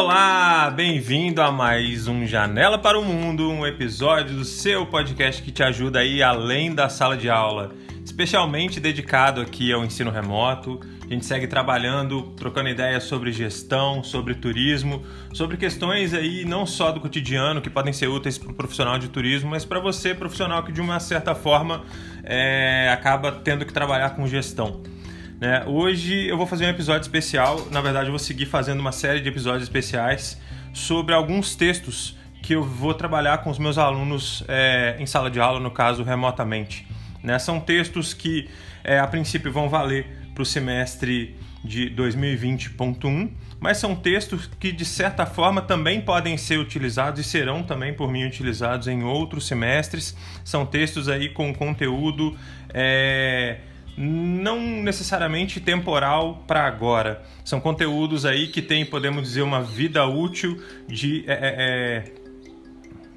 Olá, bem-vindo a mais um Janela para o Mundo, um episódio do seu podcast que te ajuda a ir além da sala de aula, especialmente dedicado aqui ao ensino remoto. A gente segue trabalhando, trocando ideias sobre gestão, sobre turismo, sobre questões aí não só do cotidiano que podem ser úteis para o profissional de turismo, mas para você, profissional que de uma certa forma acaba tendo que trabalhar com gestão. Hoje eu vou fazer um episódio especial, na verdade eu vou seguir fazendo uma série de episódios especiais sobre alguns textos que eu vou trabalhar com os meus alunos em sala de aula, no caso remotamente. São textos que a princípio vão valer para o semestre de 2020.1, mas são textos que de certa forma também podem ser utilizados e serão também por mim utilizados em outros semestres. São textos aí com conteúdo não necessariamente temporal para agora. São conteúdos aí que têm, podemos dizer, uma vida útil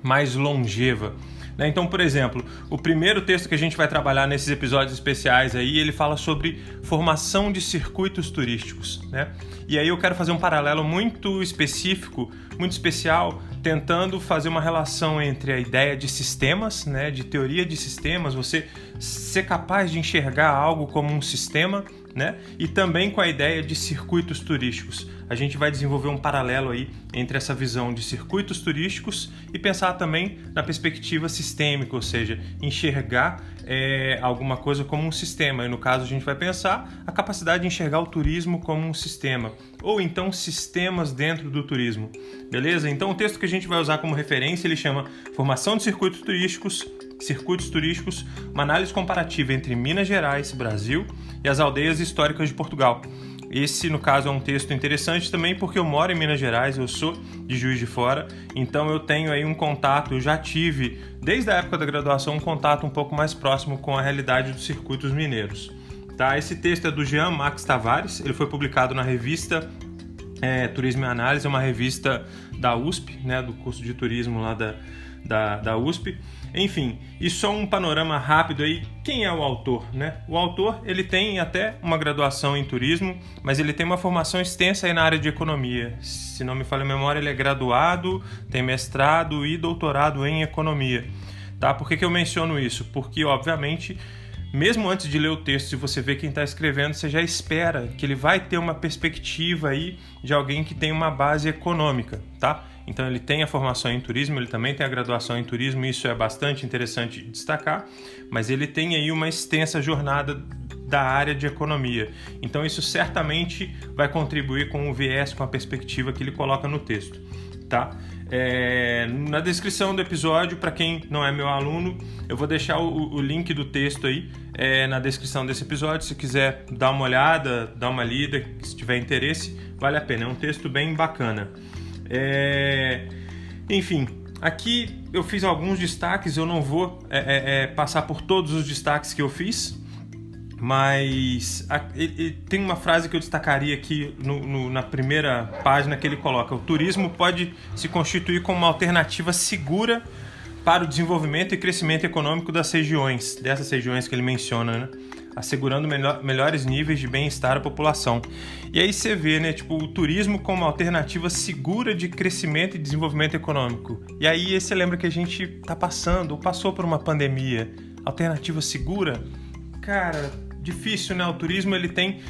mais longeva. Então, por exemplo, o primeiro texto que a gente vai trabalhar nesses episódios especiais aí, ele fala sobre formação de circuitos turísticos, E aí eu quero fazer um paralelo muito específico, muito especial, tentando fazer uma relação entre a ideia de sistemas, de teoria de sistemas, você ser capaz de enxergar algo como um sistema, e também com a ideia de circuitos turísticos. A gente vai desenvolver um paralelo aí entre essa visão de circuitos turísticos e pensar também na perspectiva sistêmica, ou seja, enxergar alguma coisa como um sistema. E no caso a gente vai pensar a capacidade de enxergar o turismo como um sistema, ou então sistemas dentro do turismo. Beleza? Então o texto que a gente vai usar como referência, ele chama Formação de Circuitos Turísticos, uma análise comparativa entre Minas Gerais, Brasil e as aldeias históricas de Portugal. Esse, no caso, é um texto interessante também porque eu moro em Minas Gerais, eu sou de Juiz de Fora, então eu tenho aí um contato, eu já tive, desde a época da graduação, um contato um pouco mais próximo com a realidade dos circuitos mineiros. Esse texto é do Jean Max Tavares, ele foi publicado na revista Turismo e Análise, é uma revista da USP, do curso de turismo lá da USP. Enfim, e só um panorama rápido aí, quem é o autor? O autor, ele tem até uma graduação em turismo, mas ele tem uma formação extensa aí na área de economia. Se não me falha a memória, ele é graduado, tem mestrado e doutorado em economia. Por que eu menciono isso? Porque, obviamente, mesmo antes de ler o texto, se você vê quem está escrevendo, você já espera que ele vai ter uma perspectiva aí de alguém que tem uma base econômica, Então ele tem a formação em turismo, ele também tem a graduação em turismo, isso é bastante interessante destacar, mas ele tem aí uma extensa jornada da área de economia. Então isso certamente vai contribuir com o viés, com a perspectiva que ele coloca no texto, Na descrição do episódio, para quem não é meu aluno, eu vou deixar o link do texto aí na descrição desse episódio. Se quiser dar uma olhada, dar uma lida, se tiver interesse, vale a pena. É um texto bem bacana. Enfim, aqui eu fiz alguns destaques, eu não vou passar por todos os destaques que eu fiz, mas tem uma frase que eu destacaria aqui na primeira página que ele coloca: o turismo pode se constituir como uma alternativa segura para o desenvolvimento e crescimento econômico dessas regiões que ele menciona, assegurando melhores níveis de bem-estar à população. E aí você vê, o turismo como uma alternativa segura de crescimento e desenvolvimento econômico. E aí você lembra que a gente está passando, ou passou por uma pandemia. Alternativa segura? Cara, difícil, O turismo, ele tem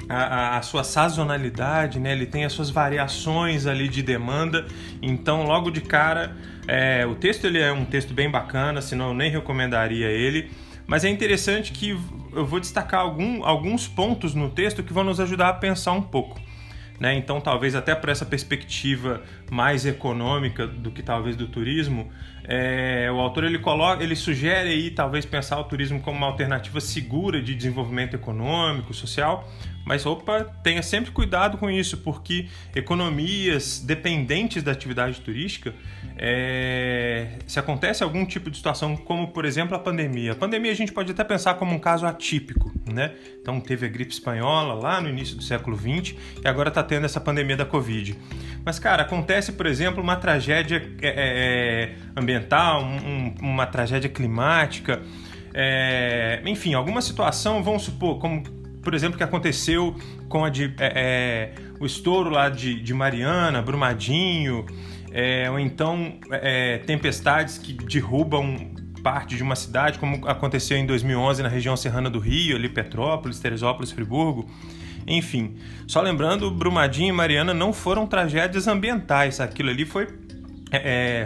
a sua sazonalidade, Ele tem as suas variações ali de demanda. Então, logo de cara, o texto ele é um texto bem bacana, senão eu nem recomendaria ele. Mas é interessante que eu vou destacar alguns pontos no texto que vão nos ajudar a pensar um pouco. Então, talvez até por essa perspectiva mais econômica do que talvez do turismo, o autor ele sugere aí talvez pensar o turismo como uma alternativa segura de desenvolvimento econômico, social, mas tenha sempre cuidado com isso, porque economias dependentes da atividade turística, se acontece algum tipo de situação, como por exemplo a pandemia a gente pode até pensar como um caso atípico, Então teve a gripe espanhola lá no início do século XX e agora está tendo essa pandemia da Covid. Mas, cara, acontece, por exemplo, uma tragédia ambiental, uma tragédia climática, enfim, alguma situação, vamos supor, como por exemplo, que aconteceu com o estouro lá de Mariana, Brumadinho, ou então tempestades que derrubam parte de uma cidade, como aconteceu em 2011 na região serrana do Rio, ali Petrópolis, Teresópolis, Friburgo. Enfim, só lembrando, Brumadinho e Mariana não foram tragédias ambientais, aquilo ali foi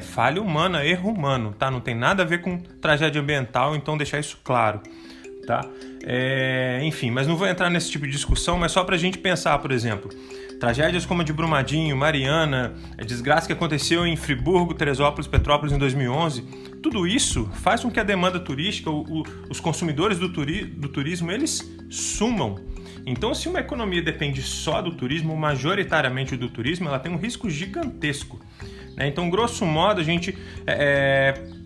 falha humana, erro humano, tá? Não tem nada a ver com tragédia ambiental, então deixar isso claro, tá? Enfim, mas não vou entrar nesse tipo de discussão, mas só pra gente pensar, por exemplo, tragédias como a de Brumadinho, Mariana, a desgraça que aconteceu em Friburgo, Teresópolis, Petrópolis em 2011, tudo isso faz com que a demanda turística, os consumidores do turismo, eles sumam. Então, se uma economia depende só do turismo, majoritariamente do turismo, ela tem um risco gigantesco, né? Então, grosso modo, a gente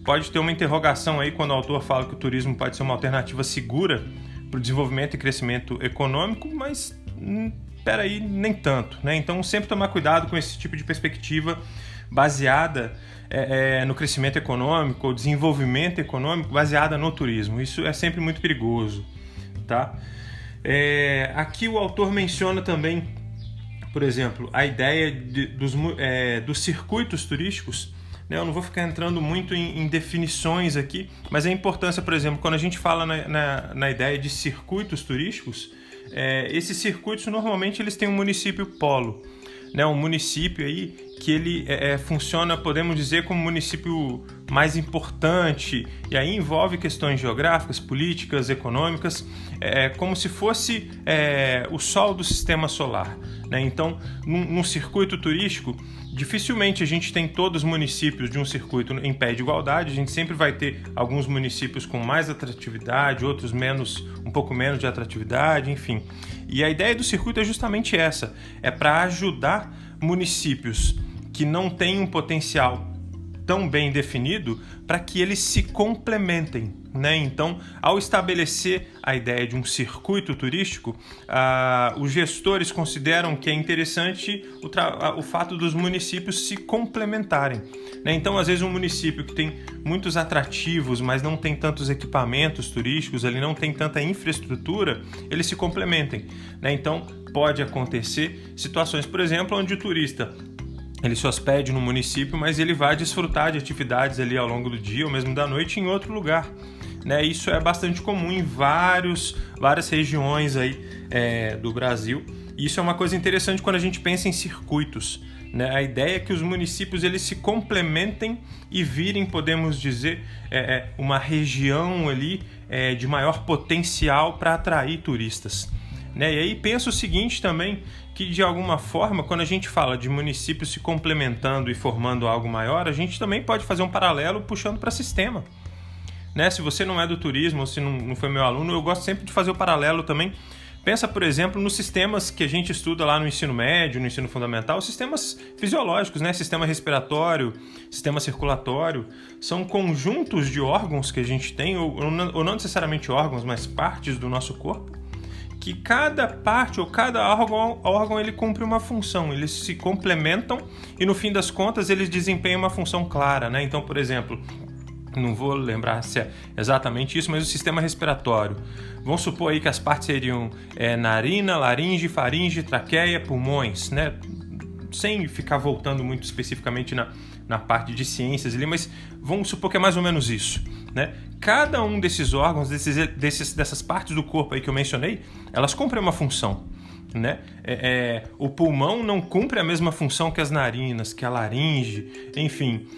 pode ter uma interrogação aí quando o autor fala que o turismo pode ser uma alternativa segura para o desenvolvimento e crescimento econômico, mas peraí, nem tanto, né? Então, sempre tomar cuidado com esse tipo de perspectiva baseada no crescimento econômico ou desenvolvimento econômico baseada no turismo. Isso é sempre muito perigoso, tá? Aqui o autor menciona também, por exemplo, a ideia dos circuitos turísticos, né? Eu não vou ficar entrando muito em definições aqui, mas a importância, por exemplo, quando a gente fala na ideia de circuitos turísticos, esses circuitos normalmente eles têm um município polo, né? Um município aí que ele funciona, podemos dizer, como município mais importante, e aí envolve questões geográficas, políticas, econômicas, como se fosse o sol do sistema solar, né? Então, num circuito turístico, dificilmente a gente tem todos os municípios de um circuito em pé de igualdade, a gente sempre vai ter alguns municípios com mais atratividade, outros um pouco menos de atratividade, enfim. E a ideia do circuito é justamente essa, para ajudar municípios que não têm um potencial tão bem definido para que eles se complementem, né? Então, ao estabelecer a ideia de um circuito turístico, os gestores consideram que é interessante o fato dos municípios se complementarem, né? Então, às vezes, um município que tem muitos atrativos, mas não tem tantos equipamentos turísticos, ele não tem tanta infraestrutura, eles se complementem, né? Então, pode acontecer situações, por exemplo, onde o turista ele se hospede no município, mas ele vai desfrutar de atividades ali ao longo do dia ou mesmo da noite em outro lugar, né? Isso é bastante comum em várias regiões aí, do Brasil. E isso é uma coisa interessante quando a gente pensa em circuitos, né? A ideia é que os municípios eles se complementem e virem, podemos dizer, uma região ali de maior potencial para atrair turistas, né? E aí pensa o seguinte também, que de alguma forma, quando a gente fala de municípios se complementando e formando algo maior, a gente também pode fazer um paralelo puxando para sistema, né? Se você não é do turismo ou se não foi meu aluno, eu gosto sempre de fazer o paralelo também. Pensa, por exemplo, nos sistemas que a gente estuda lá no ensino médio, no ensino fundamental, sistemas fisiológicos, né? Sistema respiratório, sistema circulatório, são conjuntos de órgãos que a gente tem, ou não necessariamente órgãos, mas partes do nosso corpo, que cada parte ou cada órgão ele cumpre uma função, eles se complementam e no fim das contas eles desempenham uma função clara, né? Então, por exemplo, não vou lembrar se é exatamente isso, mas o sistema respiratório, vamos supor aí que as partes seriam narina, laringe, faringe, traqueia, pulmões, né? Sem ficar voltando muito especificamente na parte de ciências ali, mas vamos supor que é mais ou menos isso, né? Cada um desses órgãos, dessas partes do corpo aí que eu mencionei, elas cumprem uma função, né? O pulmão não cumpre a mesma função que as narinas, que a laringe, enfim,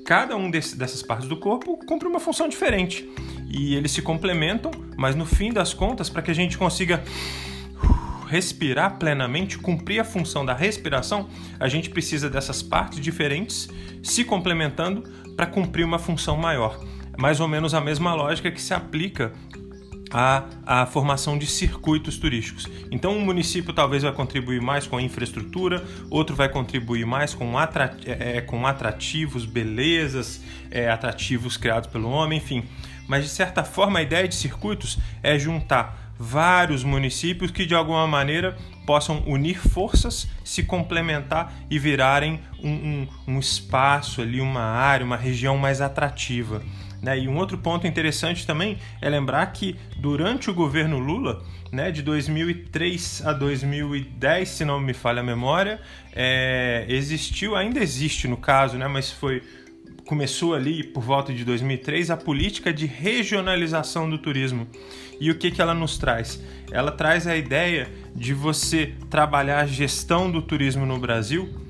cada um dessas partes do corpo cumpre uma função diferente e eles se complementam, mas no fim das contas, para que a gente consiga respirar plenamente, cumprir a função da respiração, a gente precisa dessas partes diferentes se complementando para cumprir uma função maior. Mais ou menos a mesma lógica que se aplica à formação de circuitos turísticos. Então, um município talvez vai contribuir mais com a infraestrutura, outro vai contribuir mais com atrativos, belezas, atrativos criados pelo homem, enfim. Mas, de certa forma, a ideia de circuitos é juntar vários municípios que, de alguma maneira, possam unir forças, se complementar e virarem um espaço ali, uma área, uma região mais atrativa, né? E um outro ponto interessante também é lembrar que durante o governo Lula, né, de 2003 a 2010, se não me falha a memória, ainda existe no caso, né, mas começou ali por volta de 2003 a política de regionalização do turismo. E o que ela nos traz? Ela traz a ideia de você trabalhar a gestão do turismo no Brasil,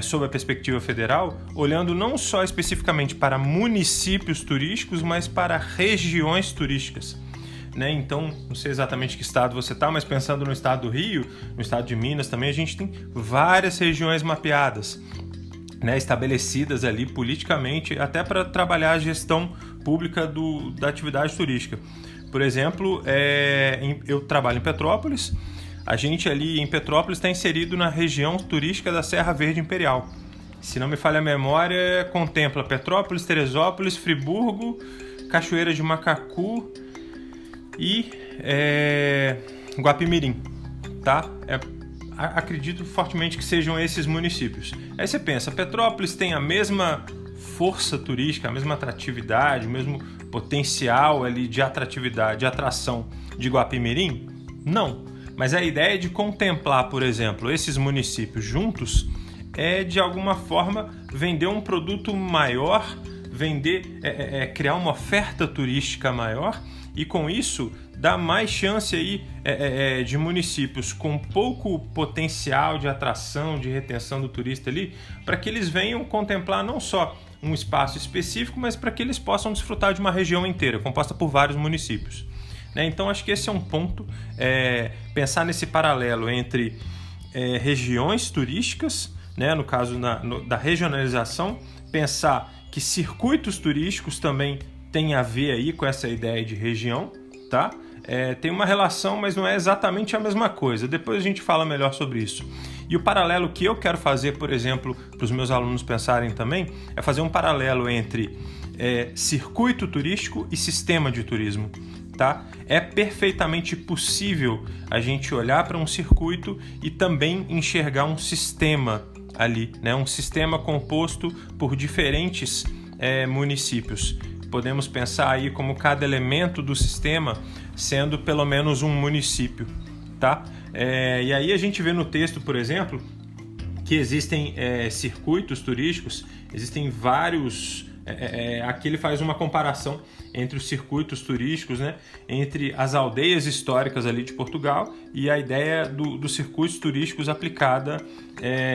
sob a perspectiva federal, olhando não só especificamente para municípios turísticos, mas para regiões turísticas. Né? Então, não sei exatamente que estado você está, mas pensando no estado do Rio, no estado de Minas também, a gente tem várias regiões mapeadas, né, estabelecidas ali politicamente, até para trabalhar a gestão pública da atividade turística. Por exemplo, eu trabalho em Petrópolis, a gente ali em Petrópolis está inserido na região turística da Serra Verde Imperial. Se não me falha a memória, contempla Petrópolis, Teresópolis, Friburgo, Cachoeira de Macacu e Guapimirim, tá? Acredito fortemente que sejam esses municípios. Aí você pensa, Petrópolis tem a mesma força turística, a mesma atratividade, o mesmo potencial ali de atratividade, de atração de Guapimirim? Não. Mas a ideia de contemplar, por exemplo, esses municípios juntos é, de alguma forma, vender um produto maior, criar uma oferta turística maior e, com isso, dar mais chance aí, de municípios com pouco potencial de atração, de retenção do turista ali, para que eles venham contemplar não só um espaço específico, mas para que eles possam desfrutar de uma região inteira, composta por vários municípios. Então, acho que esse é um ponto, pensar nesse paralelo entre regiões turísticas, né, no caso da regionalização, pensar que circuitos turísticos também têm a ver aí com essa ideia de região, tá? Tem uma relação, mas não é exatamente a mesma coisa. Depois a gente fala melhor sobre isso. E o paralelo que eu quero fazer, por exemplo, para os meus alunos pensarem também, é fazer um paralelo entre circuito turístico e sistema de turismo. Tá? É perfeitamente possível a gente olhar para um circuito e também enxergar um sistema ali, né? Um sistema composto por diferentes municípios. Podemos pensar aí como cada elemento do sistema sendo pelo menos um município. Tá? E aí a gente vê no texto, por exemplo, que existem circuitos turísticos, existem vários... aqui ele faz uma comparação entre os circuitos turísticos, né, entre as aldeias históricas ali de Portugal e a ideia dos circuitos turísticos aplicada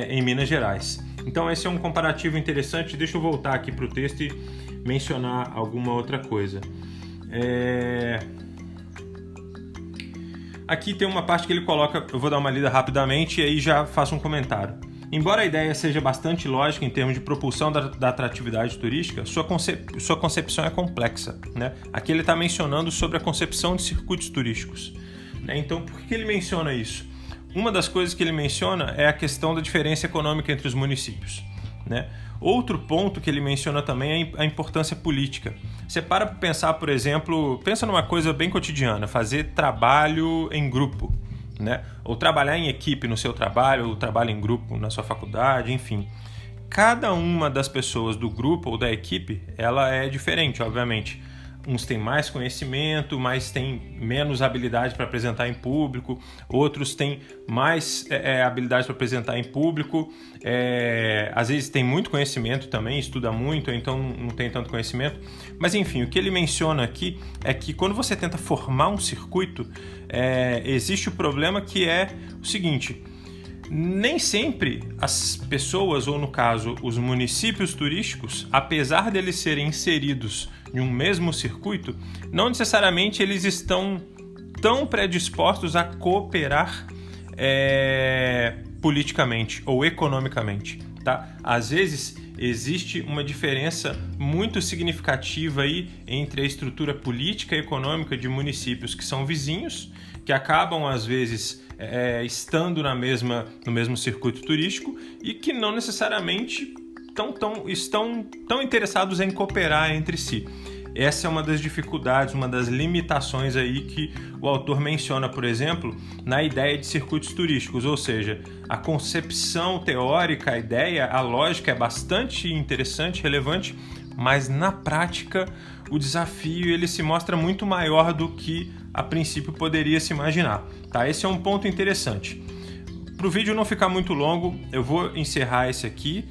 em Minas Gerais. Então esse é um comparativo interessante. Deixa eu voltar aqui para o texto e mencionar alguma outra coisa. Aqui tem uma parte que ele coloca, eu vou dar uma lida rapidamente e aí já faço um comentário. Embora a ideia seja bastante lógica em termos de propulsão da atratividade turística, sua concepção é complexa, né? Aqui ele está mencionando sobre a concepção de circuitos turísticos, né? Então, por que ele menciona isso? Uma das coisas que ele menciona é a questão da diferença econômica entre os municípios, né? Outro ponto que ele menciona também é a importância política. Você para pensar, por exemplo, pensa numa coisa bem cotidiana, fazer trabalho em grupo, né? Ou trabalhar em equipe no seu trabalho, ou trabalho em grupo na sua faculdade, enfim. Cada uma das pessoas do grupo ou da equipe, ela é diferente, obviamente. Uns têm mais conhecimento, mas têm menos habilidade para apresentar em público, outros têm mais habilidade para apresentar em público, às vezes tem muito conhecimento também, estuda muito, então não tem tanto conhecimento. Mas enfim, o que ele menciona aqui é que quando você tenta formar um circuito, existe o problema que é o seguinte: nem sempre as pessoas, ou no caso os municípios turísticos, apesar deles serem inseridos em um mesmo circuito, não necessariamente eles estão tão predispostos a cooperar politicamente ou economicamente, tá? Às vezes existe uma diferença muito significativa aí entre a estrutura política e econômica de municípios que são vizinhos, que acabam às vezes estando no mesmo circuito turístico e que não necessariamente estão tão interessados em cooperar entre si. Essa é uma das dificuldades, uma das limitações aí que o autor menciona, por exemplo, na ideia de circuitos turísticos, ou seja, a concepção teórica, a ideia, a lógica é bastante interessante, relevante, mas na prática o desafio ele se mostra muito maior do que a princípio poderia se imaginar. Tá? Esse é um ponto interessante. Para o vídeo não ficar muito longo, eu vou encerrar esse aqui.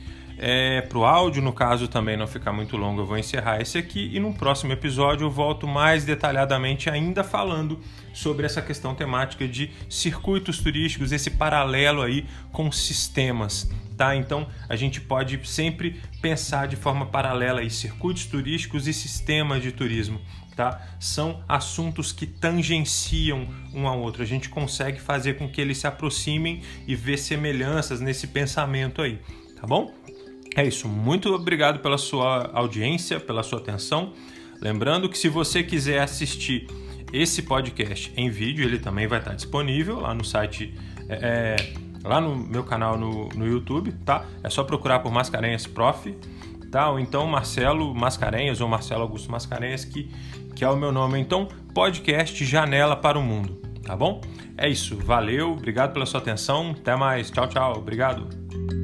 Para o áudio, no caso, também não ficar muito longo, eu vou encerrar esse aqui e no próximo episódio eu volto mais detalhadamente ainda falando sobre essa questão temática de circuitos turísticos, esse paralelo aí com sistemas, tá? Então a gente pode sempre pensar de forma paralela aí circuitos turísticos e sistemas de turismo, tá? São assuntos que tangenciam um ao outro, a gente consegue fazer com que eles se aproximem e ver semelhanças nesse pensamento aí, tá bom? É isso, muito obrigado pela sua audiência, pela sua atenção. Lembrando que se você quiser assistir esse podcast em vídeo, ele também vai estar disponível lá no site, lá no meu canal no YouTube, tá? É só procurar por Mascarenhas Prof, tá? Ou então Marcelo Mascarenhas ou Marcelo Augusto Mascarenhas, que é o meu nome. Então, podcast Janela para o Mundo, tá bom? É isso, valeu, obrigado pela sua atenção, até mais, tchau, tchau, obrigado.